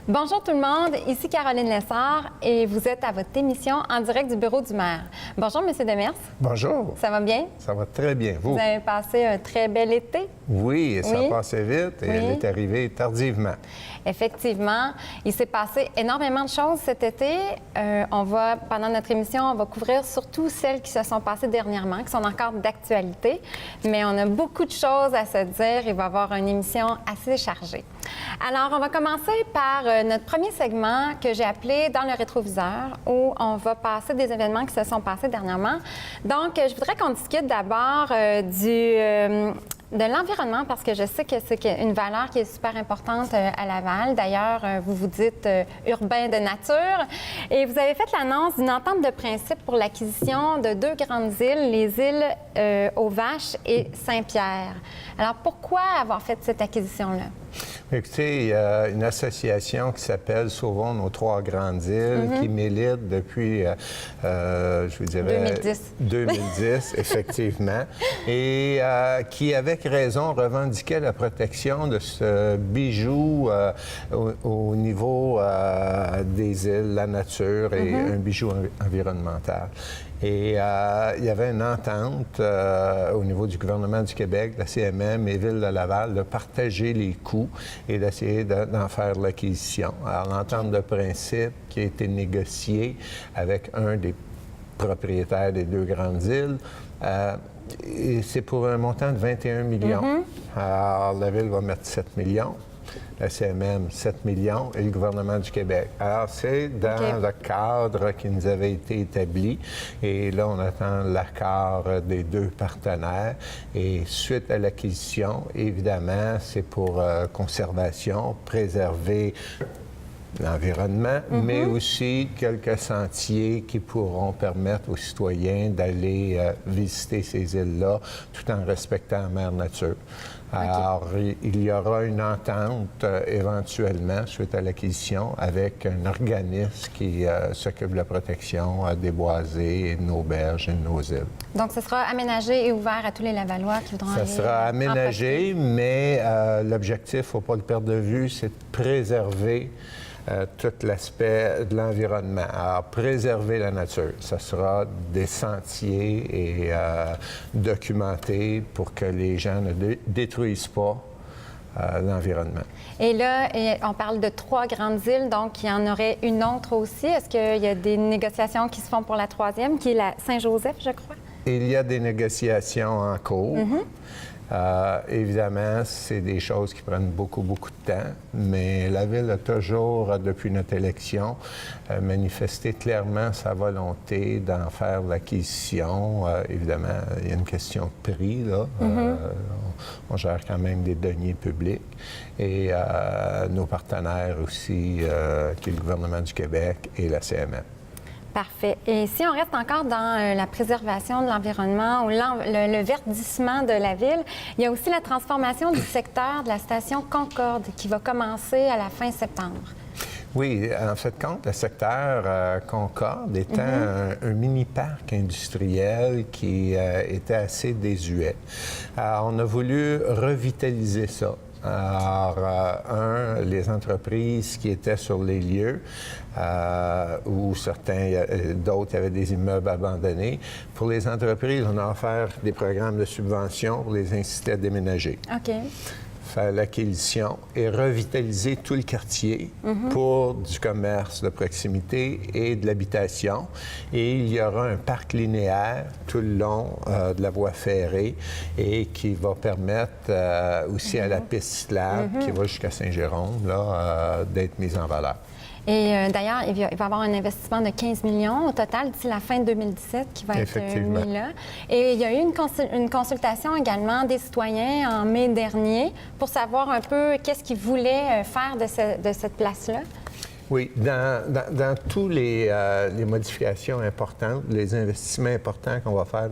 Bonjour tout le monde, ici Caroline Lessard et vous êtes à votre émission en direct du bureau du maire. Bonjour, M. Demers. Bonjour. Ça va bien? Ça va très bien. Vous avez passé un très bel été? Oui, ça a passé vite et elle est arrivée tardivement. Effectivement, il s'est passé énormément de choses cet été. Pendant notre émission, on va couvrir surtout celles qui se sont passées dernièrement, qui sont encore d'actualité. Mais on a beaucoup de choses à se dire. Il va y avoir une émission assez chargée. Alors, on va commencer par notre premier segment que j'ai appelé « Dans le rétroviseur » où on va passer des événements qui se sont passés dernièrement. Donc, je voudrais qu'on discute d'abord de l'environnement, parce que je sais que c'est une valeur qui est super importante à Laval. D'ailleurs, vous vous dites urbain de nature. Et vous avez fait l'annonce d'une entente de principe pour l'acquisition de 2 grandes îles, les îles aux Vaches et Saint-Pierre. Alors, pourquoi avoir fait cette acquisition-là? Écoutez, il y a une association qui s'appelle Sauvons nos 3 grandes îles qui milite depuis, je vous dirais... 2010, effectivement, et qui, avec raison, revendiquait la protection de ce bijou au niveau des îles, la nature et un bijou environnemental. Et il y avait une entente au niveau du gouvernement du Québec, la CMM et Ville de Laval de partager les coûts et d'essayer d'en faire l'acquisition. Alors, l'entente de principe qui a été négociée avec un des propriétaires des 2 grandes îles, c'est pour un montant de 21 millions. Alors, la Ville va mettre 7 millions. La CMM, 7 millions, et le gouvernement du Québec. Alors, c'est dans le cadre qui nous avait été établi. Et là, on attend l'accord des 2 partenaires. Et suite à l'acquisition, évidemment, c'est pour conservation, préserver l'environnement, mais aussi quelques sentiers qui pourront permettre aux citoyens d'aller visiter ces îles-là tout en respectant la mère nature. Alors, il y aura une entente éventuellement suite à l'acquisition avec un organisme qui s'occupe de la protection des boisés et de nos berges et de nos îles. Donc, ce sera aménagé et ouvert à tous les Lavallois qui voudront aller. Ça sera aménagé, mais l'objectif, il ne faut pas le perdre de vue, c'est de préserver tout l'aspect de l'environnement. Alors, préserver la nature, ça sera des sentiers et documentés pour que les gens ne détruisent pas l'environnement. Et là, on parle de 3 grandes îles, donc il y en aurait une autre aussi. Est-ce qu'il y a des négociations qui se font pour la 3e, qui est la Saint-Joseph, je crois? Il y a des négociations en cours. Évidemment, c'est des choses qui prennent beaucoup de temps, mais la Ville a toujours, depuis notre élection, manifesté clairement sa volonté d'en faire l'acquisition. Évidemment, il y a une question de prix, là. On gère quand même des deniers publics. Et nos partenaires aussi, qui est le gouvernement du Québec et la CMM. Parfait. Et si on reste encore dans la préservation de l'environnement ou le verdissement de la ville, il y a aussi la transformation du secteur de la station Concorde qui va commencer à la fin septembre. Oui, en fait, le secteur Concorde étant un mini-parc industriel qui était assez désuet. Alors, on a voulu revitaliser ça. Alors, les entreprises qui étaient sur les lieux, ou d'autres avaient des immeubles abandonnés. Pour les entreprises, on a offert des programmes de subvention pour les inciter à déménager. OK. Faire l'acquisition et revitaliser tout le quartier pour du commerce de proximité et de l'habitation. Et il y aura un parc linéaire tout le long de la voie ferrée et qui va permettre aussi à la piste cyclable qui va jusqu'à Saint-Jérôme d'être mise en valeur. Et d'ailleurs, il va y avoir un investissement de 15 millions au total d'ici la fin 2017 qui va être mis là. Et il y a eu une consultation également des citoyens en mai dernier pour savoir un peu qu'est-ce qu'ils voulaient faire de cette place-là. Oui, dans tous les modifications importantes, les investissements importants qu'on va faire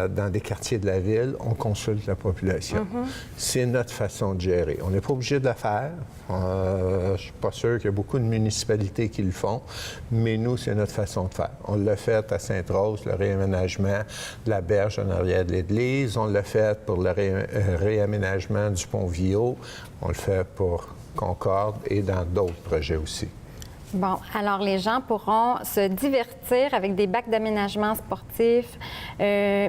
dans des quartiers de la ville, on consulte la population. C'est notre façon de gérer. On n'est pas obligé de le faire. Je ne suis pas sûr qu'il y a beaucoup de municipalités qui le font, mais nous, c'est notre façon de faire. On l'a fait à Sainte-Rose, le réaménagement de la berge en arrière de l'église. On l'a fait pour le réaménagement du pont Viau. On le fait pour Concorde et dans d'autres projets aussi. Bon, alors les gens pourront se divertir avec des bacs d'aménagement sportif,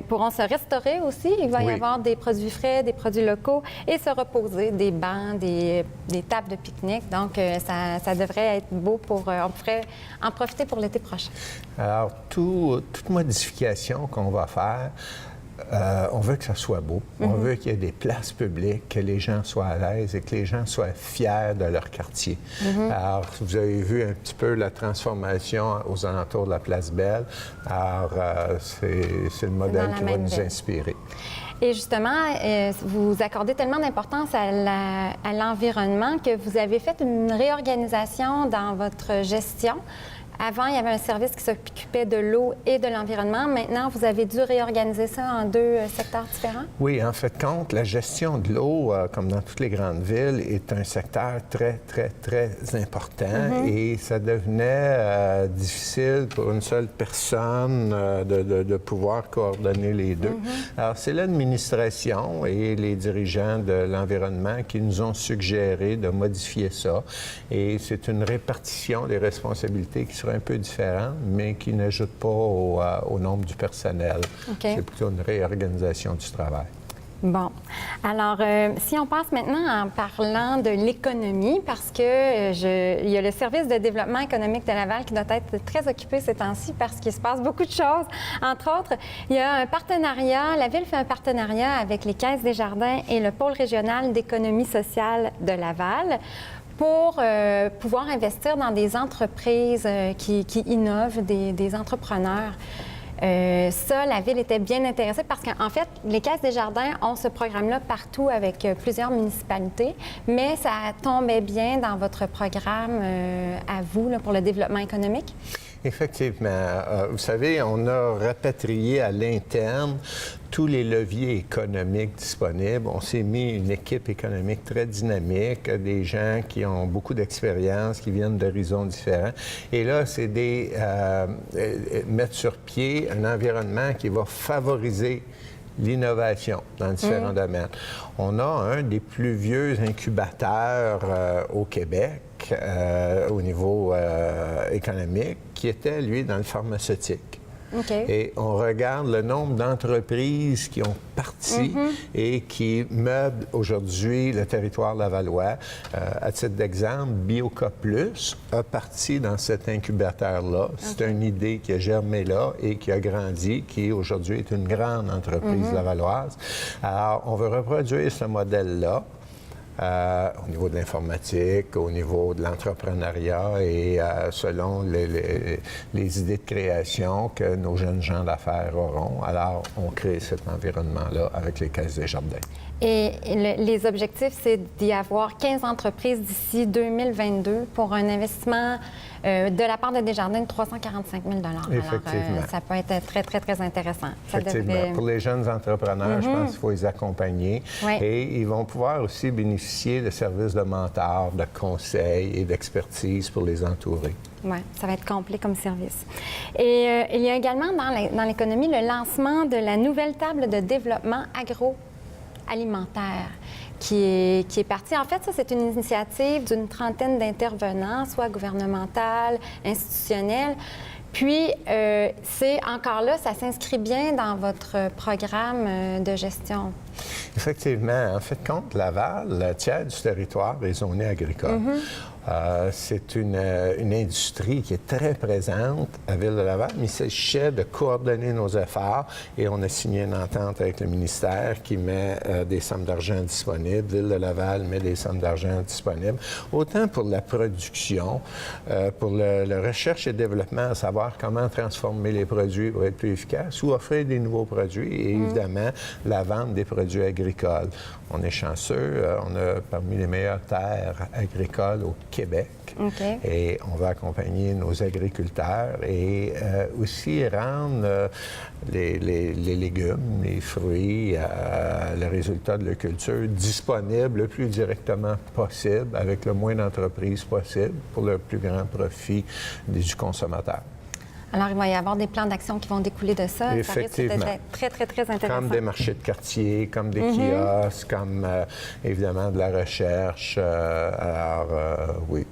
pourront se restaurer aussi. Il va y avoir des produits frais, des produits locaux et se reposer, des bancs, des tables de pique-nique. Donc, ça devrait être beau on pourrait en profiter pour l'été prochain. Alors, toute modification qu'on va faire, on veut que ça soit beau. On veut qu'il y ait des places publiques, que les gens soient à l'aise et que les gens soient fiers de leur quartier. Alors, vous avez vu un petit peu la transformation aux alentours de la Place Belle. Alors, c'est le modèle qui va nous inspirer. Et justement, vous accordez tellement d'importance à l'environnement que vous avez fait une réorganisation dans votre gestion. Avant, il y avait un service qui s'occupait de l'eau et de l'environnement. Maintenant, vous avez dû réorganiser ça en deux secteurs différents? Oui, en fait, la gestion de l'eau, comme dans toutes les grandes villes, est un secteur très, très, très important et ça devenait difficile pour une seule personne de pouvoir coordonner les deux. Alors, c'est l'administration et les dirigeants de l'environnement qui nous ont suggéré de modifier ça et c'est une répartition des responsabilités qui sera un peu différente, mais qui n'ajoute pas au nombre du personnel. C'est plutôt une réorganisation du travail. Bon. Alors, si on passe maintenant en parlant de l'économie, parce que il y a le service de développement économique de Laval qui doit être très occupé ces temps-ci parce qu'il se passe beaucoup de choses. Entre autres, il y a un partenariat, la Ville fait un partenariat avec les Caisses des Jardins et le Pôle régional d'économie sociale de Laval pour pouvoir investir dans des entreprises qui innovent, des entrepreneurs. Ça, la Ville était bien intéressée parce qu'en fait, les Caisses des Jardins ont ce programme-là partout avec plusieurs municipalités, mais ça tombait bien dans votre programme à vous là, pour le développement économique? Effectivement. Vous savez, on a rapatrié à l'interne tous les leviers économiques disponibles. On s'est mis une équipe économique très dynamique, des gens qui ont beaucoup d'expérience, qui viennent d'horizons différents. Et là, c'est mettre sur pied un environnement qui va favoriser l'innovation dans différents domaines. On a un des plus vieux incubateurs au Québec au niveau économique, qui était, lui, dans le pharmaceutique. Et on regarde le nombre d'entreprises qui ont parti et qui meublent aujourd'hui le territoire lavallois. À titre d'exemple, Bioca Plus a parti dans cet incubateur-là. C'est une idée qui a germé là et qui a grandi, qui aujourd'hui est une grande entreprise lavalloise. Alors, on veut reproduire ce modèle-là. Au niveau de l'informatique, au niveau de l'entrepreneuriat et selon les idées de création que nos jeunes gens d'affaires auront. Alors, on crée cet environnement-là avec les Caisses des Jardins. Et les objectifs, c'est d'y avoir 15 entreprises d'ici 2022 pour un investissement de la part de Desjardins de 345 000 Effectivement. Alors, ça peut être très, très, très intéressant. Effectivement. Pour les jeunes entrepreneurs, je pense qu'il faut les accompagner. Et ils vont pouvoir aussi bénéficier de services de mentors, de conseils et d'expertise pour les entourer. Oui, ça va être complet comme service. Et il y a également dans l'économie le lancement de la nouvelle table de développement agroalimentaire qui est partie. En fait, ça, c'est une initiative d'une trentaine d'intervenants, soit gouvernementales, institutionnels. Puis, c'est encore là, ça s'inscrit bien dans votre programme de gestion. Effectivement. En fait, compte Laval, le tiers du territoire est zoné agricole. C'est une industrie qui est très présente à Ville-de-Laval, mais il s'agissait de coordonner nos efforts et on a signé une entente avec le ministère qui met des sommes d'argent disponibles. Ville-de-Laval met des sommes d'argent disponibles, autant pour la production, pour la recherche et développement, à savoir comment transformer les produits pour être plus efficaces ou offrir des nouveaux produits et évidemment la vente des produits agricoles. On est chanceux, on a parmi les meilleures terres agricoles au Québec. Et on va accompagner nos agriculteurs et aussi rendre les légumes, les fruits, le résultat de la culture disponibles le plus directement possible, avec le moins d'entreprises possible, pour le plus grand profit du consommateur. Alors, il va y avoir des plans d'action qui vont découler de ça. Effectivement. Ça risque d'être très, très, très intéressant. Comme des marchés de quartier, comme des kiosques, comme évidemment de la recherche. Oui.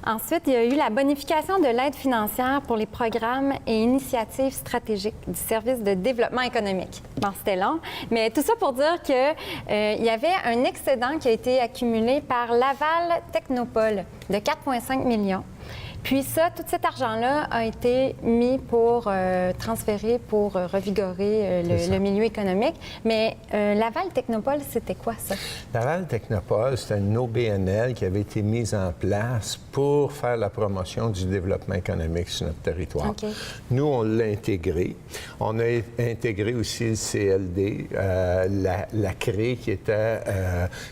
Ensuite, il y a eu la bonification de l'aide financière pour les programmes et initiatives stratégiques du service de développement économique. Bon, c'était long, mais tout ça pour dire qu'il y avait un excédent qui a été accumulé par Laval Technopole de 4,5 millions. Puis ça, tout cet argent-là a été mis pour transférer, pour revigorer le milieu économique. Mais Laval Technopole, c'était quoi ça? Laval Technopole, c'était une OBNL qui avait été mise en place pour faire la promotion du développement économique sur notre territoire. Okay. Nous, on l'a intégré. On a intégré aussi le CLD, la CRE, qui était,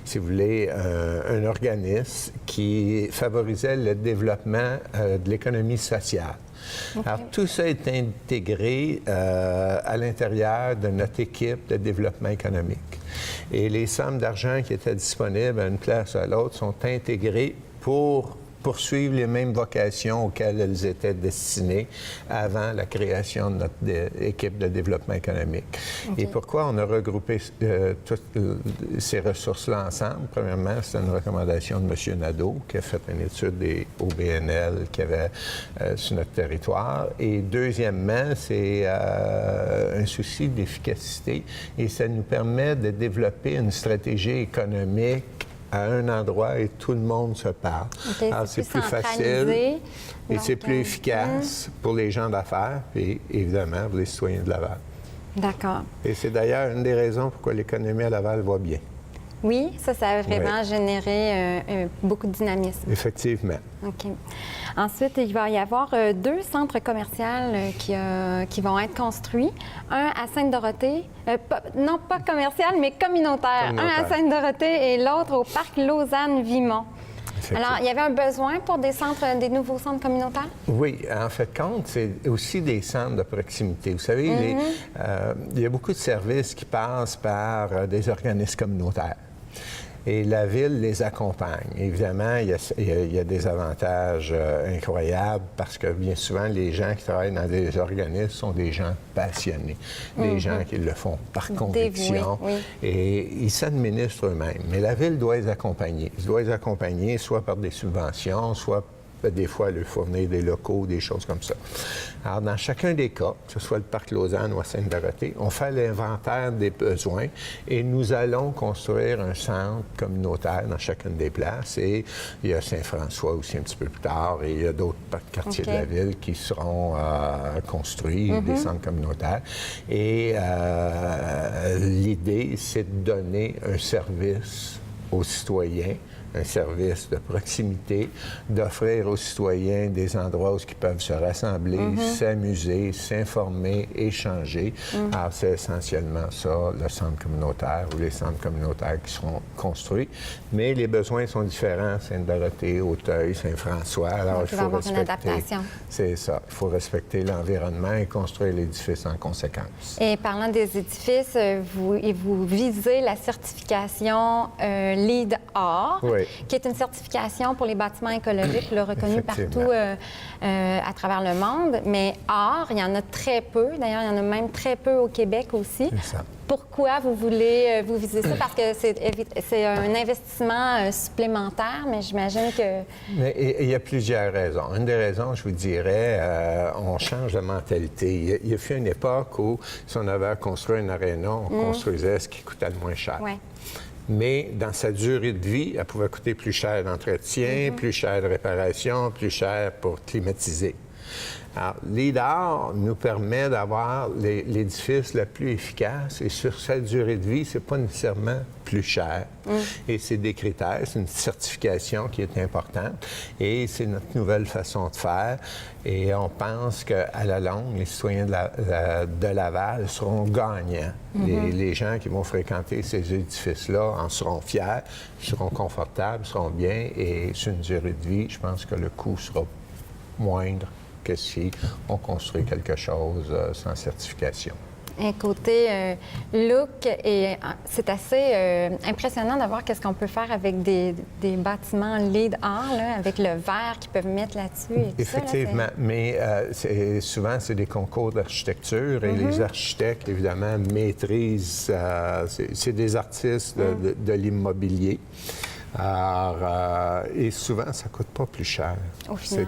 si vous voulez, un organisme qui favorisait le développement de l'économie sociale. Okay. Alors, tout ça est intégré à l'intérieur de notre équipe de développement économique. Et les sommes d'argent qui étaient disponibles à une place ou à l'autre sont intégrées pour poursuivre les mêmes vocations auxquelles elles étaient destinées avant la création de notre équipe de développement économique. Okay. Et pourquoi on a regroupé toutes ces ressources-là ensemble? Premièrement, c'est une recommandation de M. Nadeau, qui a fait une étude des OBNL qu'il y avait sur notre territoire. Et deuxièmement, c'est un souci d'efficacité et ça nous permet de développer une stratégie économique à un endroit et tout le monde se parle. Okay, alors, c'est plus facile et c'est plus efficace pour les gens d'affaires et évidemment pour les citoyens de Laval. D'accord. Et c'est d'ailleurs une des raisons pourquoi l'économie à Laval va bien. Oui, ça a vraiment généré beaucoup de dynamisme. Effectivement. OK. Ensuite, il va y avoir 2 centres commerciaux qui vont être construits. Un à Sainte-Dorothée, non pas commercial, mais communautaire. Un à Sainte-Dorothée et l'autre au parc Lausanne-Vimont. Alors, il y avait un besoin pour des nouveaux centres communautaires? Oui, en fait, compte, c'est aussi des centres de proximité. Vous savez, il y a beaucoup de services qui passent par des organismes communautaires. Et la Ville les accompagne. Évidemment, il y a des avantages incroyables parce que bien souvent, les gens qui travaillent dans des organismes sont des gens passionnés, des gens qui le font par conviction et ils s'administrent eux-mêmes. Mais la Ville doit les accompagner. Elle doit les accompagner soit par des subventions, soit des fois leur fournir des locaux, des choses comme ça. Alors, dans chacun des cas, que ce soit le parc Lausanne ou à Sainte-Dorothée, on fait l'inventaire des besoins et nous allons construire un centre communautaire dans chacune des places. Et il y a Saint-François aussi un petit peu plus tard et il y a d'autres quartiers de la ville qui seront construits, des centres communautaires. Et l'idée, c'est de donner un service aux citoyens, un service de proximité, d'offrir aux citoyens des endroits où ils peuvent se rassembler, s'amuser, s'informer, échanger. Alors, c'est essentiellement ça, le centre communautaire ou les centres communautaires qui seront construits. Mais les besoins sont différents, Sainte-Dorothée, Auteuil, Saint-François. Alors, il faut respecter... une adaptation. C'est ça. Il faut respecter l'environnement et construire l'édifice en conséquence. Et parlant des édifices, vous visez la certification LEED Or. Oui. Qui est une certification pour les bâtiments écologiques, reconnue partout à travers le monde. Mais or, il y en a très peu. D'ailleurs, il y en a même très peu au Québec aussi. C'est ça. Pourquoi vous voulez vous viser ça? Parce que c'est un investissement supplémentaire, mais j'imagine que... Mais il y a plusieurs raisons. Une des raisons, je vous dirais, on change de mentalité. Il y a eu une époque où, si on avait à construire une aréna, on construisait ce qui coûtait le moins cher. Ouais. Mais dans sa durée de vie, elle pouvait coûter plus cher d'entretien, plus cher de réparation, plus cher pour climatiser. Alors, LEED Or nous permet d'avoir l'édifice le plus efficace et sur sa durée de vie, c'est pas nécessairement plus cher. Et c'est des critères, c'est une certification qui est importante et c'est notre nouvelle façon de faire. Et on pense qu'à la longue, les citoyens de Laval seront gagnants. Les gens qui vont fréquenter ces édifices-là en seront fiers, seront confortables, seront bien et sur une durée de vie, je pense que le coût sera moindre que si on construit quelque chose sans certification. un côté look et c'est assez impressionnant de voir qu'est-ce qu'on peut faire avec des bâtiments LEED art, là, avec le verre qu'ils peuvent mettre là-dessus. Et tout Effectivement, ça, là, mais souvent, c'est des concours d'architecture et les architectes, évidemment, maîtrisent, c'est des artistes de l'immobilier. Alors, et souvent, ça ne coûte pas plus cher. Au final.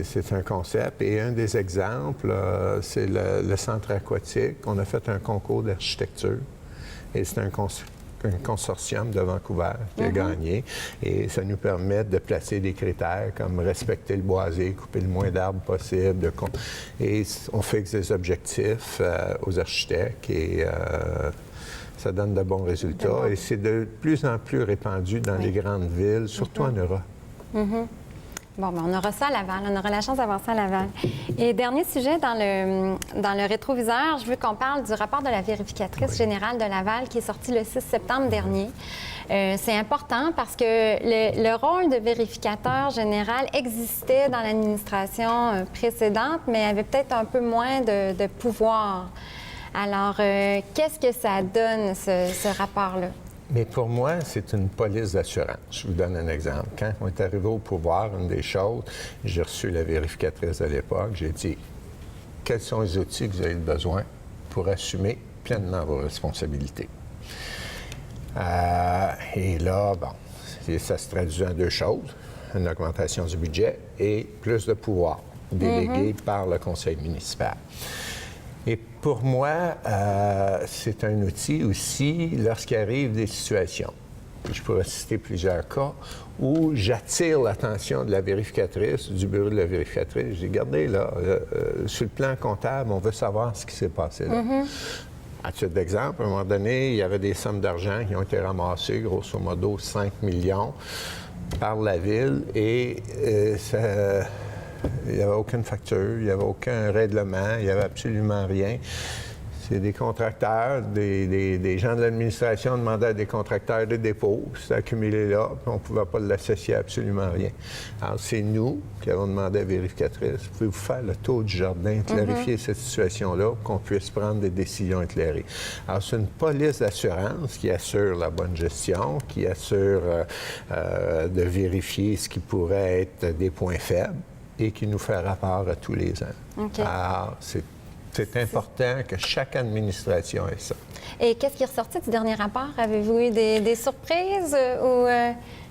C'est un concept. Et un des exemples, c'est le centre aquatique. On a fait un concours d'architecture et c'est un consortium de Vancouver qui a gagné. Et ça nous permet de placer des critères comme respecter le boisé, couper le moins d'arbres possible. Et on fixe des objectifs aux architectes et ça donne de bons résultats. Et c'est de plus en plus répandu dans les grandes villes, surtout en Europe. Bon, ben, on aura ça à Laval. On aura la chance d'avoir ça à Laval. Et dernier sujet dans le rétroviseur, je veux qu'on parle du rapport de la vérificatrice générale de Laval qui est sorti le 6 septembre dernier. C'est important parce que le rôle de vérificateur général existait dans l'administration précédente, mais avait peut-être un peu moins de pouvoir. Alors, qu'est-ce que ça donne, ce rapport-là? Mais pour moi, c'est une police d'assurance. Je vous donne un exemple. Quand on est arrivé au pouvoir, une des choses, j'ai reçu la vérificatrice à l'époque, j'ai dit « Quels sont les outils que vous avez besoin pour assumer pleinement vos responsabilités? » Et là, bon, ça se traduit en deux choses, une augmentation du budget et plus de pouvoir délégué par le conseil municipal. Et pour moi, c'est un outil aussi lorsqu'il arrive des situations. Je pourrais citer plusieurs cas où j'attire l'attention de la vérificatrice, du bureau de la vérificatrice. Je dis, regardez, là, sur le plan comptable, on veut savoir ce qui s'est passé là. À titre d'exemple, à un moment donné, il y avait des sommes d'argent qui ont été ramassées, grosso modo 5 millions, par la Ville et il n'y avait aucune facture, il n'y avait aucun règlement, il n'y avait absolument rien. C'est des contracteurs, des gens de l'administration demandaient à des contracteurs des dépôts. C'était accumulé là, puis on ne pouvait pas l'associer à absolument rien. Alors, c'est nous qui avons demandé à la vérificatrice, pouvez-vous faire le tour du jardin, clarifier cette situation-là, pour qu'on puisse prendre des décisions éclairées. Alors, c'est une police d'assurance qui assure la bonne gestion, qui assure de vérifier ce qui pourrait être des points faibles et qui nous fait rapport à tous les ans. Okay. Alors, c'est important que chaque administration ait ça. Et qu'est-ce qui est ressorti du dernier rapport? Avez-vous eu des surprises ou...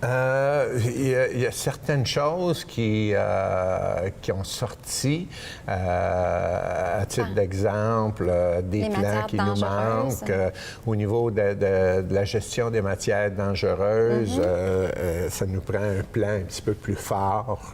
Il y a certaines choses qui ont sorti, à titre d'exemple, des plans qui nous manquent. Au niveau de la gestion des matières dangereuses, ça nous prend un plan un petit peu plus fort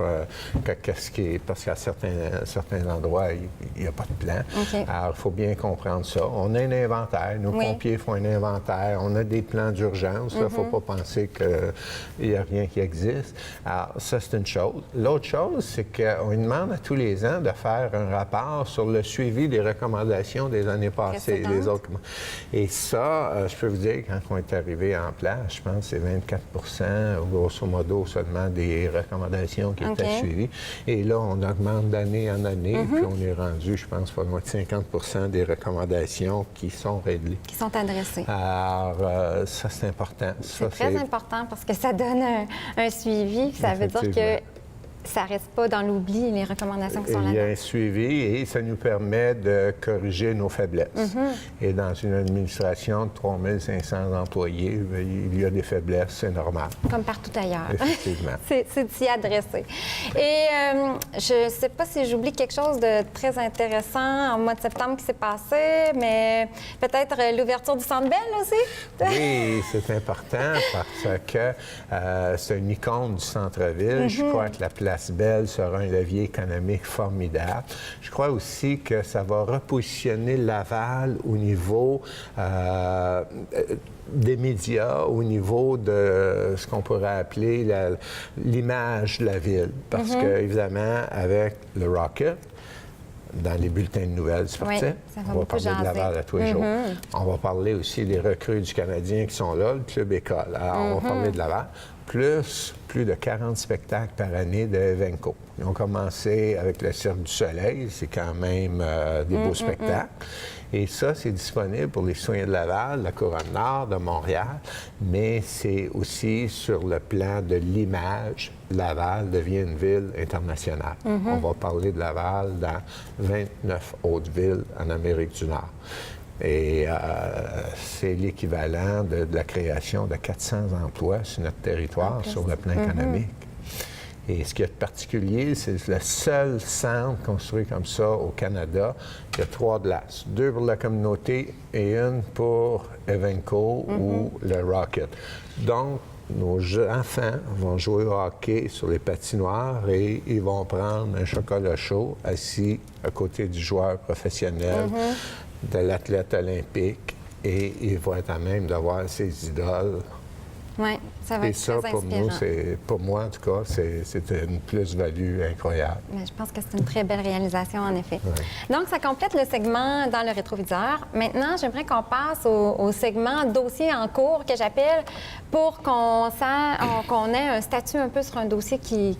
qu'est-ce qui est... Parce qu'à certains endroits, il n'y a pas de plan. Okay. Alors, il faut bien comprendre ça. On a un inventaire. Nos pompiers font un inventaire. On a des plans d'urgence. Il ne faut pas penser qu'il n'y a rien qui existe. Alors, ça, c'est une chose. L'autre chose, c'est qu'on demande à tous les ans de faire un rapport sur le suivi des recommandations des années passées. Les autres. Et ça, je peux vous dire, quand on est arrivé en place, je pense que c'est 24 grosso modo, seulement des recommandations qui étaient suivies. Et là, on augmente d'année en année, puis on est rendu, je pense, pas loin de 50 des recommandations qui sont réglées. Qui sont adressées. Alors, ça, c'est important. C'est très important parce que ça donne un suivi. Ça veut dire que ça ne reste pas dans l'oubli, les recommandations qui sont là-dedans. Il y a un suivi et ça nous permet de corriger nos faiblesses. Et dans une administration de 3 500 employés, il y a des faiblesses, c'est normal. Comme partout ailleurs. Effectivement. C'est d'y adresser. Et je ne sais pas si j'oublie quelque chose de très intéressant en mois de septembre qui s'est passé, mais peut-être l'ouverture du Centre Bell aussi? Oui, c'est important parce que c'est une icône du centre-ville. Je crois que la Place Belle sera un levier économique formidable. Je crois aussi que ça va repositionner Laval au niveau des médias, au niveau de ce qu'on pourrait appeler l'image de la ville. Parce que, évidemment, avec le Rocket, dans les bulletins de nouvelles sportifs, on va parler de Laval à tous les jours. On va parler aussi des recrues du Canadien qui sont là, le club école. Alors, on va parler de Laval. Plus de 40 spectacles par année de Evenco. Ils ont commencé avec le Cirque du Soleil. C'est quand même des beaux spectacles. Et ça, c'est disponible pour les citoyens de Laval, la Couronne-Nord, de Montréal, mais c'est aussi sur le plan de l'image. Laval devient une ville internationale. On va parler de Laval dans 29 autres villes en Amérique du Nord. Et c'est l'équivalent de la création de 400 emplois sur notre territoire, sur le plan économique. Et ce qui est particulier, c'est le seul centre construit comme ça au Canada. Il y a 3 glaces, 2 pour la communauté et une pour Evenco ou le Rocket. Donc, nos enfants vont jouer au hockey sur les patinoires et ils vont prendre un chocolat chaud assis à côté du joueur professionnel, de l'athlète olympique, et ils vont être à même d'avoir ses idoles. Oui, ça va être très inspirant. Et ça, pour moi, en tout cas, c'est une plus-value incroyable. Mais je pense que c'est une très belle réalisation, en effet. Ouais. Donc, ça complète le segment dans le rétroviseur. Maintenant, j'aimerais qu'on passe au segment dossier en cours que j'appelle pour qu'on ait un statut un peu sur un dossier qui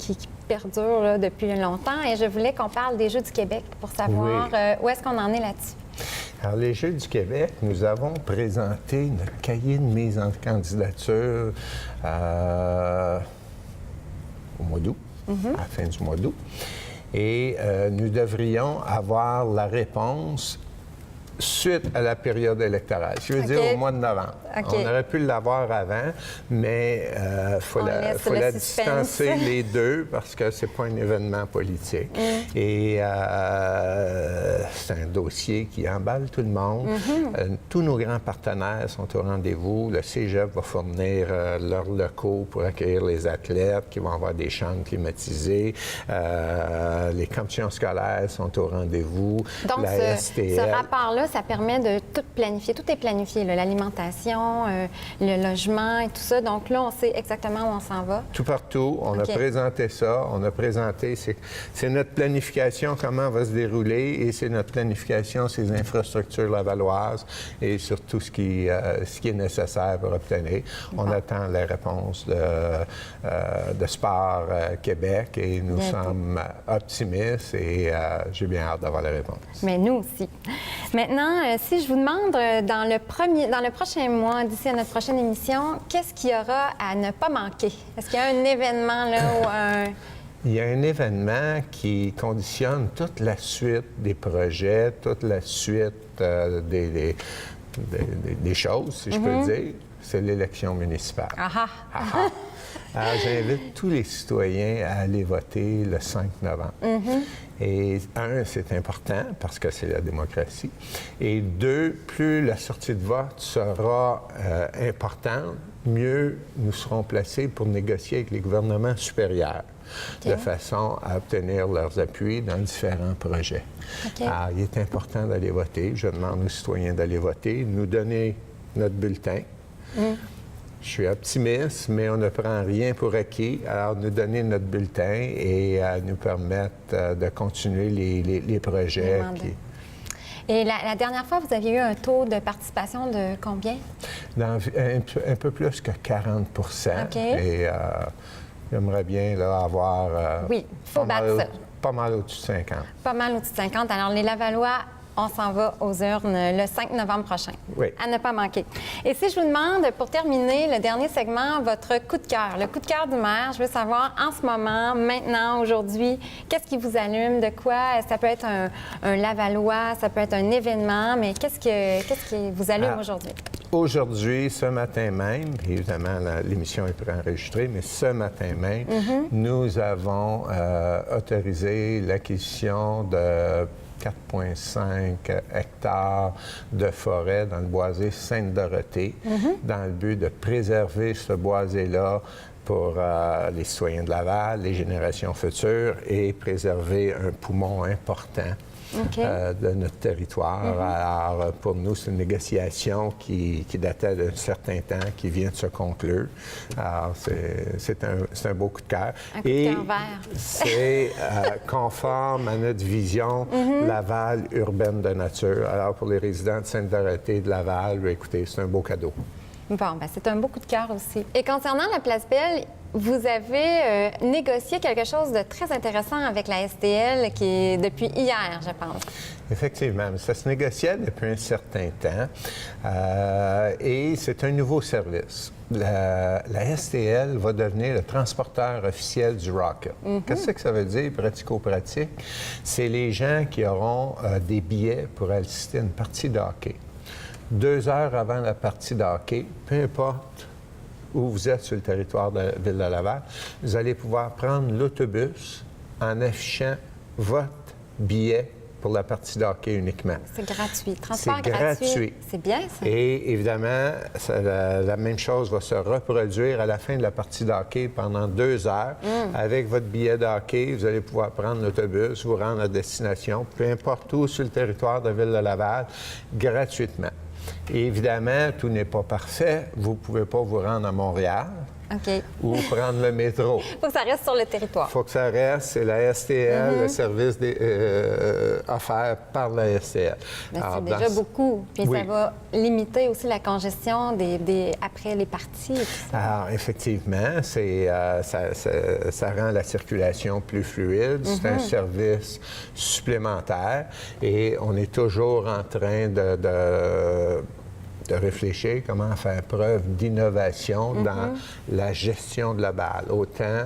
perdure là, depuis longtemps. Et je voulais qu'on parle des Jeux du Québec pour savoir où est-ce qu'on en est là-dessus. Alors, les Jeux du Québec, nous avons présenté notre cahier de mise en candidature au mois d'août, à la fin du mois d'août. Et nous devrions avoir la réponse suite à la période électorale. Je veux dire au mois de novembre. On aurait pu l'avoir avant, mais il faut la distancer les deux parce que c'est pas un événement politique. Et c'est un dossier qui emballe tout le monde. Tous nos grands partenaires sont au rendez-vous. Le Cégep va fournir leurs locaux pour accueillir les athlètes qui vont avoir des chambres climatisées. Les commissions scolaires sont au rendez-vous. Donc, ce rapport-là, ça permet de tout planifier. Tout est planifié, l'alimentation, le logement et tout ça. Donc là, on sait exactement où on s'en va. Tout partout. On a présenté ça. On a présenté, c'est notre planification, comment va se dérouler, et c'est notre planification, ces infrastructures lavalloises et sur tout ce qui est nécessaire pour obtenir. On attend les réponses de Sport Québec et nous sommes optimistes et j'ai bien hâte d'avoir les réponses. Mais nous aussi. Maintenant, si je vous demande dans le prochain mois, d'ici à notre prochaine émission, qu'est-ce qu'il y aura à ne pas manquer? Est-ce qu'il y a un événement là ou un... Il y a un événement qui conditionne toute la suite des projets, toute la suite des choses, si je peux dire. C'est l'élection municipale. Alors, j'invite tous les citoyens à aller voter le 5 novembre. Et c'est important parce que c'est la démocratie. Et 2, plus la sortie de vote sera importante, mieux nous serons placés pour négocier avec les gouvernements supérieurs de façon à obtenir leurs appuis dans différents projets. Alors, il est important d'aller voter. Je demande aux citoyens d'aller voter, nous donner notre bulletin. Je suis optimiste, mais on ne prend rien pour acquis. Alors, nous donner notre bulletin et nous permettre de continuer les projets. Et la dernière fois, vous aviez eu un taux de participation de combien? Un peu plus que 40 Et j'aimerais bien là, avoir pas mal au-dessus de 50. Pas mal au-dessus de 50. Alors, les Lavallois, on s'en va aux urnes le 5 novembre prochain. À ne pas manquer. Et si je vous demande, pour terminer le dernier segment, votre coup de cœur, le coup de cœur du maire, je veux savoir en ce moment, maintenant, aujourd'hui, qu'est-ce qui vous allume, de quoi? Ça peut être un Lavallois, ça peut être un événement, mais qu'est-ce qui vous allume aujourd'hui? Aujourd'hui, ce matin même, évidemment, l'émission est préenregistrée, mais ce matin même, nous avons autorisé l'acquisition de 4,5 hectares de forêt dans le boisé Sainte-Dorothée, dans le but de préserver ce boisé-là pour les citoyens de Laval, les générations futures, et préserver un poumon important de notre territoire. Alors, pour nous, c'est une négociation qui datait d'un certain temps, qui vient de se conclure. Alors, c'est un beau coup de cœur. Un coup de cœur vert. C'est conforme à notre vision Laval urbaine de nature. Alors, pour les résidents de Sainte-Dorothée de Laval, écoutez, c'est un beau cadeau. Bon, bien, c'est un beau coup de cœur aussi. Et concernant la Place Belle, vous avez négocié quelque chose de très intéressant avec la STL qui est depuis hier, je pense. Effectivement, ça se négociait depuis un certain temps et c'est un nouveau service. La STL va devenir le transporteur officiel du Rocket. Qu'est-ce que ça veut dire, pratico-pratique? C'est les gens qui auront des billets pour assister à une partie de hockey. 2 heures avant la partie de hockey, peu importe où vous êtes sur le territoire de la Ville de Laval, vous allez pouvoir prendre l'autobus en affichant votre billet pour la partie de hockey uniquement. C'est gratuit. Transport gratuit. C'est bien, ça. Et évidemment, la même chose va se reproduire à la fin de la partie de hockey pendant 2 heures. Avec votre billet de hockey, vous allez pouvoir prendre l'autobus, vous rendre à destination, peu importe où sur le territoire de la Ville de Laval, gratuitement. Et évidemment, tout n'est pas parfait. Vous ne pouvez pas vous rendre à Montréal. OK. Ou prendre le métro. Il faut que ça reste sur le territoire. Il faut que ça reste. C'est la STL, le service offert par la STL. C'est déjà beaucoup. Puis ça va limiter aussi la congestion après les parties. Alors, effectivement, ça rend la circulation plus fluide. C'est un service supplémentaire et on est toujours en train de réfléchir comment faire preuve d'innovation dans la gestion de la balle, autant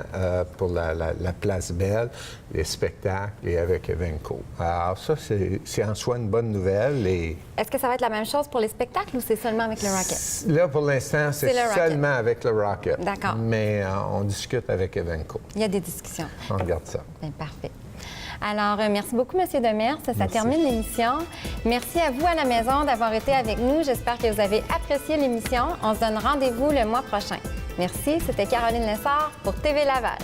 pour la Place Belle, les spectacles et avec Evenco. Alors ça, c'est en soi une bonne nouvelle. Est-ce que ça va être la même chose pour les spectacles ou c'est seulement avec le Rocket? Là, pour l'instant, c'est seulement avec le Rocket. D'accord. Mais on discute avec Evenco. Il y a des discussions. On regarde ça. Bien, parfait. Alors, merci beaucoup, M. Demers. Ça termine l'émission. Merci à vous à la maison d'avoir été avec nous. J'espère que vous avez apprécié l'émission. On se donne rendez-vous le mois prochain. Merci. C'était Caroline Lessard pour TV Laval.